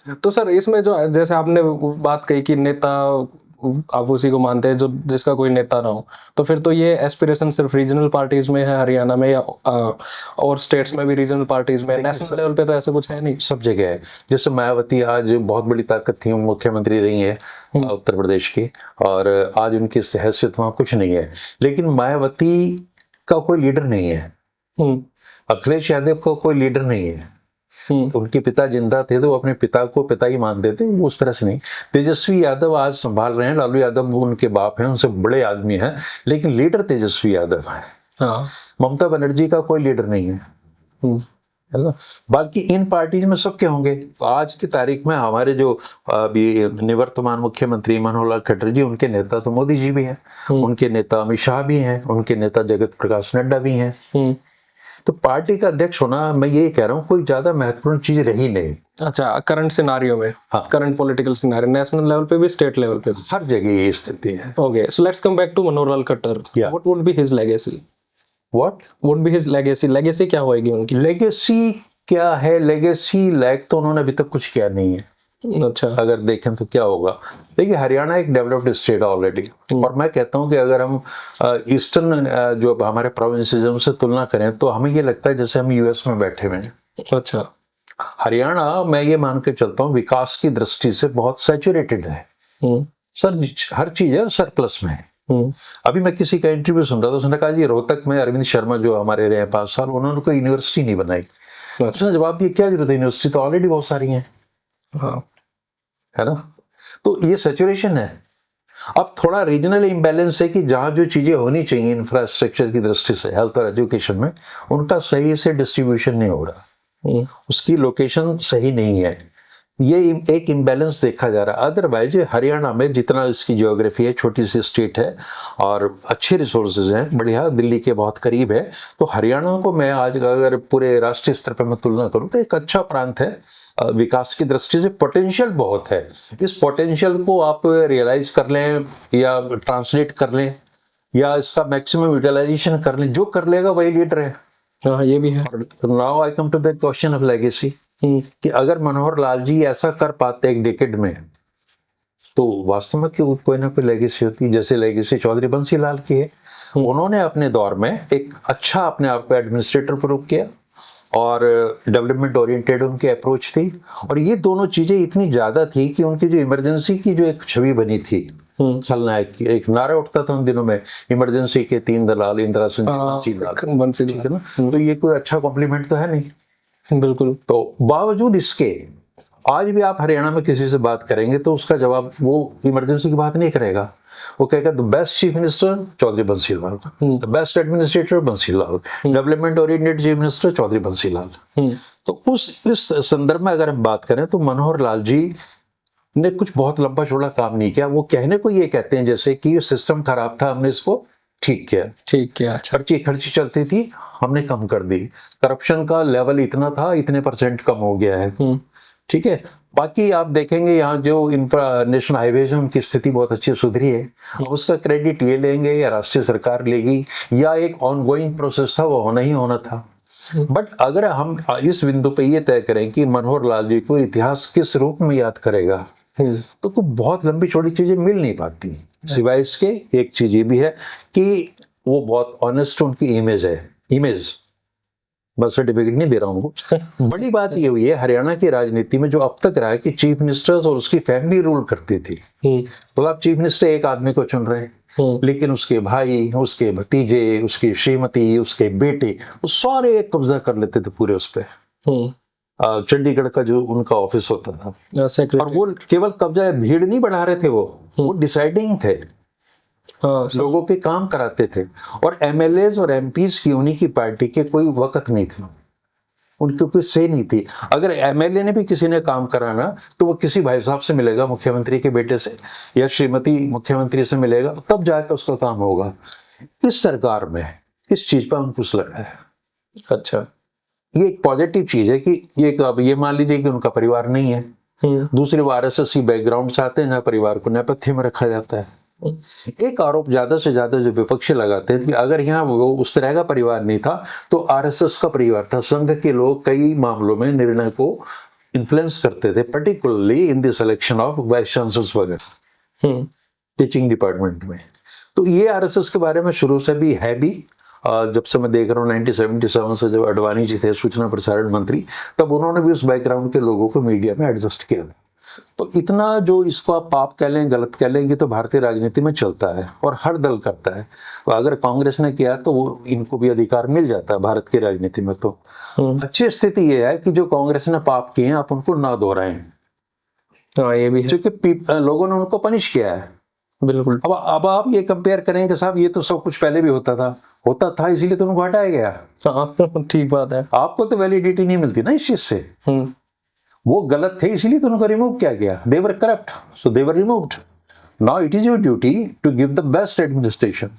तो सर इसमें जो जैसे आपने वो बात कही कि नेता आप उसी को मानते हैं जो जिसका कोई नेता ना हो, तो फिर तो ये एस्पिरेशन सिर्फ रीजनल पार्टीज में है हरियाणा में, या और स्टेट्स में भी रीजनल पार्टीज में, नेशनल लेवल पे तो ऐसा कुछ है नहीं? सब जगह है। जैसे मायावती आज बहुत बड़ी ताकत थी, मुख्यमंत्री रही है उत्तर प्रदेश की, और आज उनकी हैसियत वहाँ कुछ नहीं है, लेकिन मायावती का कोई लीडर नहीं है, अखिलेश यादव का कोई लीडर नहीं है। उनके पिता जिंदा थे तो वो अपने पिता को पिता ही मानते थे, वो उस तरह से नहीं। तेजस्वी यादव आज संभाल रहे हैं, लालू यादव उनके बाप हैं, उनसे बड़े आदमी हैं, लेकिन लीडर तेजस्वी यादव है। हाँ। ममता बनर्जी का कोई लीडर नहीं है, है ना। बाकी इन पार्टीज में सबके होंगे। तो आज की तारीख में हमारे जो अभी निवर्तमान मुख्यमंत्री मनोहर लाल खट्टर जी, उनके नेता तो मोदी जी भी हैं, उनके नेता अमित शाह भी हैं, उनके नेता जगत प्रकाश नड्डा भी हैं। तो पार्टी का अध्यक्ष होना, मैं ये कह रहा हूँ, कोई ज्यादा महत्वपूर्ण चीज रही नहीं। अच्छा, करंट सिनारियो में, हाँ, current political scenario, national level पे भी, स्टेट लेवल पे, हर जगह ये स्थिति है। Okay, so let's come back to Manohar Lal Khattar. What would be his legacy? What would be his legacy? Legacy क्या होएगी उनकी? लेगेसी क्या है? लेगेसी लायक तो उन्होंने अभी तक कुछ किया नहीं है। अच्छा, अगर देखें तो क्या होगा? देखिए, हरियाणा एक डेवलप्ड स्टेट है ऑलरेडी, और मैं कहता हूं कि अगर हम ईस्टर्न जो हमारे प्रोविंसेस उनसे तुलना करें तो हमें ये लगता है जैसे हम यूएस में बैठे हुए हैं। अच्छा, हरियाणा, मैं ये मान के चलता हूँ, विकास की दृष्टि से बहुत सैचुरेटेड है सर, हर चीज है सरप्लस में है। अभी मैं किसी का इंटरव्यू सुन रहा था, उसने कहा जी रोहतक में अरविंद शर्मा जो हमारे रहे 5 साल, उन्होंने कोई यूनिवर्सिटी नहीं बनाई। उसने जवाब दिया क्या जरूरत है, यूनिवर्सिटी तो ऑलरेडी बहुत सारी हैं। हाँ, है ना। तो ये सैचुरेशन है। अब थोड़ा रीजनल इम्बैलेंस है कि जहाँ जो चीजें होनी चाहिए इंफ्रास्ट्रक्चर की दृष्टि से, हेल्थ और एजुकेशन में, उनका सही से डिस्ट्रीब्यूशन नहीं हो रहा, उसकी लोकेशन सही नहीं है, ये एक इम्बैलेंस देखा जा रहा है। अदरवाइज हरियाणा में जितना इसकी ज्योग्राफी है, छोटी सी स्टेट है और अच्छे रिसोर्सेज हैं, बढ़िया, दिल्ली के बहुत करीब है, तो हरियाणा को मैं आज अगर पूरे राष्ट्रीय स्तर पर मैं तुलना करूँ तो एक अच्छा प्रांत है। विकास की दृष्टि से पोटेंशियल बहुत है। इस पोटेंशियल को आप रियलाइज कर लें या ट्रांसलेट कर लें या इसका मैक्सिमम यूटिलाइजेशन कर लें, जो कर लेगा वही लीडर है। हाँ, ये भी है। Now I come to the question of legacy, कि अगर मनोहर लाल जी ऐसा कर पाते एक डिकेड में, तो वास्तव में क्यों कोई ना कोई लेगेसी होती, जैसे लेगेसी चौधरी बंसी लाल की है। उन्होंने अपने दौर में एक अच्छा अपने आप को एडमिनिस्ट्रेटर प्रूव किया और डेवलपमेंट ओरिएंटेड उनकी अप्रोच थी, और ये दोनों चीजें इतनी ज्यादा थी कि उनकी जो इमरजेंसी की जो एक छवि बनी थी, खलनायक की, एक नारा उठता था उन दिनों में, इमरजेंसी के 3 दलाल, इंदिरा बंसी लाल, ठीक है ना। तो ये कोई अच्छा कॉम्प्लीमेंट तो है नहीं। बिल्कुल। तो बावजूद इसके आज भी आप हरियाणा में किसी से बात करेंगे तो उसका जवाब, वो इमरजेंसी की बात नहीं करेगा, वो कहेगा the best chief minister Chaudhary Bansi Lal, the best administrator Bansi Lal, development oriented chief minister Chaudhary Bansi Lal. तो इस संदर्भ में अगर हम बात करें तो मनोहर लाल जी ने कुछ बहुत लंबा चौड़ा काम नहीं किया। वो कहने को ये कहते हैं जैसे कि सिस्टम खराब था, हमने इसको ठीक किया। अच्छा, खर्ची चलती थी, हमने कम कर दी, करप्शन का लेवल इतना था, इतने % कम हो गया है, ठीक है। बाकी आप देखेंगे यहाँ जो नेशनल हाईवेज है उनकी स्थिति बहुत अच्छी सुधरी है। उसका क्रेडिट ये लेंगे या राष्ट्रीय सरकार लेगी या एक ऑनगोइंग प्रोसेस था, वो होना ही होना था। बट अगर हम इस बिंदु पे ये तय करें कि मनोहर लाल जी को इतिहास किस रूप में याद करेगा, तो कुछ बहुत लंबी छोटी चीजें मिल नहीं पाती। सिवाय इसके एक चीज ये भी है कि वो बहुत ऑनेस्ट उनकी इमेज, बस सर्टिफिकेट नहीं दे रहा हूँ। बड़ी बात ये हुई है हरियाणा की राजनीति में जो अब तक रहा है कि चीफ मिनिस्टर्स और उसकी फैमिली रूल करती थी। तो आप चीफ मिनिस्टर एक आदमी को चुन रहे हैं, लेकिन उसके भाई, उसके भतीजे, उसकी श्रीमती, उसके बेटे, वो सारे एक कब्जा कर लेते थे पूरे उस पर। चंडीगढ़ का जो उनका ऑफिस होता था, और वो केवल कब्जा, भीड़ नहीं बढ़ा रहे थे, वो डिसाइडिंग थे, लोगों के काम कराते थे। और एमएलएज और एमपीज की, उन्हीं की पार्टी के कोई वक्त नहीं था, उनकी कोई से नहीं थी। अगर एमएलए ने भी किसी ने काम कराना तो वो किसी भाई साहब से मिलेगा, मुख्यमंत्री के बेटे से या श्रीमती मुख्यमंत्री से मिलेगा, तब जाकर उसका काम होगा। इस सरकार में इस चीज पर अंकुश लगा है। अच्छा, ये एक पॉजिटिव चीज है कि ये मान लीजिए कि उनका परिवार नहीं है। दूसरे वो आरएसएस बैकग्राउंड से आते हैं जहाँ परिवार को नेपथ्य में रखा जाता है। एक आरोप ज्यादा से ज्यादा जो विपक्ष लगाते हैं कि अगर यहाँ वो उस तरह का परिवार नहीं था तो आरएसएस का परिवार था। संघ के लोग कई मामलों में निर्णय को इन्फ्लुएंस करते थे, particularly in the selection of vice chancellors वगैरह टीचिंग डिपार्टमेंट में। तो ये आरएसएस के बारे में शुरू से भी है भी। जब से मैं देख रहा हूँ 1977 से, जब अडवाणी जी थे सूचना प्रसारण मंत्री, तब उन्होंने भी उस बैकग्राउंड के लोगों को मीडिया में एडजस्ट किया। तो इतना जो इसको आप पाप कह लें, गलत कह लेंगे, तो भारतीय राजनीति में चलता है और हर दल करता है। तो अगर कांग्रेस ने किया तो वो इनको भी अधिकार मिल जाता है भारत की राजनीति में। तो अच्छी स्थिति ये है कि जो कांग्रेस ने पाप किए हैं आप उनको ना दोहराएं। हाँ, ये भी है। क्योंकि लोगों ने उनको पनिश किया है। बिल्कुल। अब आप ये कंपेयर करें कि साहब ये तो सब कुछ पहले भी होता था इसीलिए तो उनको हटाया गया। हाँ, ठीक बात है। आपको तो वैलिडिटी नहीं मिलती ना इस चीज से। वो गलत थे इसीलिए तो उनको रिमूव किया गया। They were corrupt, so they were removed. Now it is your duty to give the best administration.